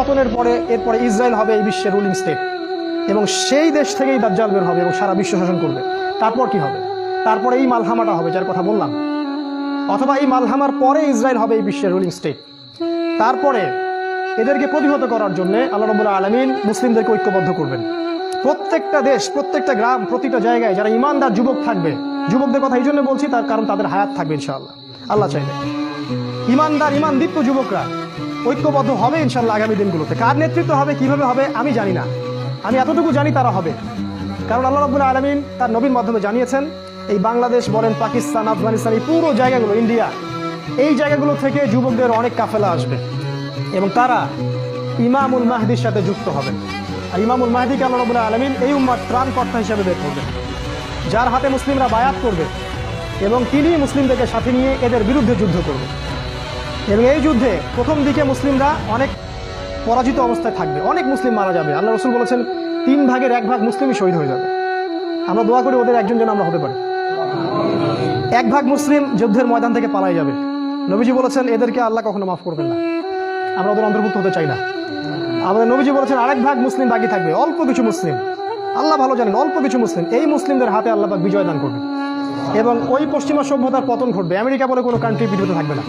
পতনের পরে এরপরে ইসরায়েল হবে এই বিশ্বের রুলিং স্টেট, এবং সেই দেশ থেকেই দাজ্জাল বের হবে এবং সারা বিশ্ব শাসন করবে। তারপর কি হবে? তারপরে এই মালহামাটা হবে যার কথা বললাম, অথবা এই মালহামার পরে ইসরায়েল হবে এই বিশ্বের রুলিং স্টেট। তারপরে এদেরকে প্রতিহত করার জন্য আল্লাহ রাব্বুল আলামিন মুসলিমদেরকে ঐক্যবদ্ধ করবেন। প্রত্যেকটা দেশ, প্রত্যেকটা গ্রাম, প্রতিটা জায়গায় যারা ইমানদার যুবক থাকবে, যুবকদের কথা এই জন্য বলছি তার কারণ তাদের হায়াত থাকবে ইনশাআল্লাহ, আল্লাহ চাইলে। ইমানদার ইমানদীপ্ত যুবকরা ঐক্যবদ্ধ হবে ইনশাআল্লাহ আগামী দিনগুলোতে। কার নেতৃত্ব হবে, কিভাবে হবে আমি জানি না, আমি এতটুকু জানি তারা হবে। কারণ আল্লাহ রাব্বুল আলামিন তার নবীর মাধ্যমে জানিয়েছেন এই বাংলাদেশ বলেন, পাকিস্তান, আফগানিস্তান, এই পুরো জায়গাগুলো, ইন্ডিয়া, এই জায়গাগুলো থেকে যুবকদের অনেক কাফেলা আসবে এবং তারা ইমামুল মাহদির সাথে যুক্ত হবে। আর ইমামুল মাহদিকে আল্লাহ রাব্বুল আলামিন এই উম্মার ত্রাণকর্তা হিসেবে বের করবেন, যার হাতে মুসলিমরা বায়াত করবে এবং তিনি মুসলিমদেরকে সাথে নিয়ে এদের বিরুদ্ধে যুদ্ধ করবে। এবং এই যুদ্ধে প্রথম দিকে মুসলিমরা অনেক পরাজিত অবস্থায় থাকবে, অনেক মুসলিম মারা যাবে। আল্লাহ রাসূল বলেছেন 1/3 মুসলিমই শহীদ হয়ে যাবে। আমরা দোয়া করি ওদের একজন যেন আমরা হতে পারি। 1/2 মুসলিম যুদ্ধের ময়দান থেকে পালাই যাবে। নবীজি বলেছেন এদেরকে আল্লাহ কখনো মাফ করবেন না, আমরা ওদের অন্তর্ভুক্ত হতে চাই না। আমাদের নবীজি বলেছেন 1/2 মুসলিম বাকি থাকবে, অল্প কিছু মুসলিম, আল্লাহ ভালো জানেন, অল্প কিছু মুসলিম, এই মুসলিমদের হাতে আল্লাহ পাক বিজয় দান করবেন এবং ওই পশ্চিমা সভ্যতার পতন ঘটবে। আমেরিকা বলে কোনো কান্ট্রি পৃথিবীতে থাকবে না,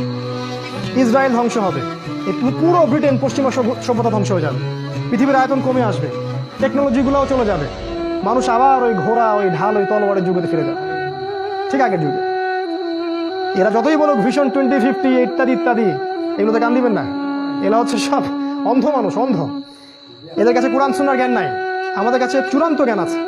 ইসরায়েল ধ্বংস হবে, এই পুরো ব্রিটেন পশ্চিমা সভ্যতা ধ্বংস হয়ে যাবে, পৃথিবীর আয়তন কমে আসবে, টেকনোলজিগুলোও চলে যাবে, মানুষ আবার ওই ঘোড়া, ওই ঢাল, ওই তলোয়ারের যুগেতে ফিরে যাবে, ঠিক আগের যুগে। এরা যতই বলুক ভিশন 2050 ইত্যাদি ইত্যাদি, এগুলোতে কান দিবেন না। এরা হচ্ছে সব অন্ধ মানুষ, অন্ধ। এদের কাছে কোরআন সুন্নাহর জ্ঞান নাই, আমাদের কাছে চূড়ান্ত জ্ঞান আছে।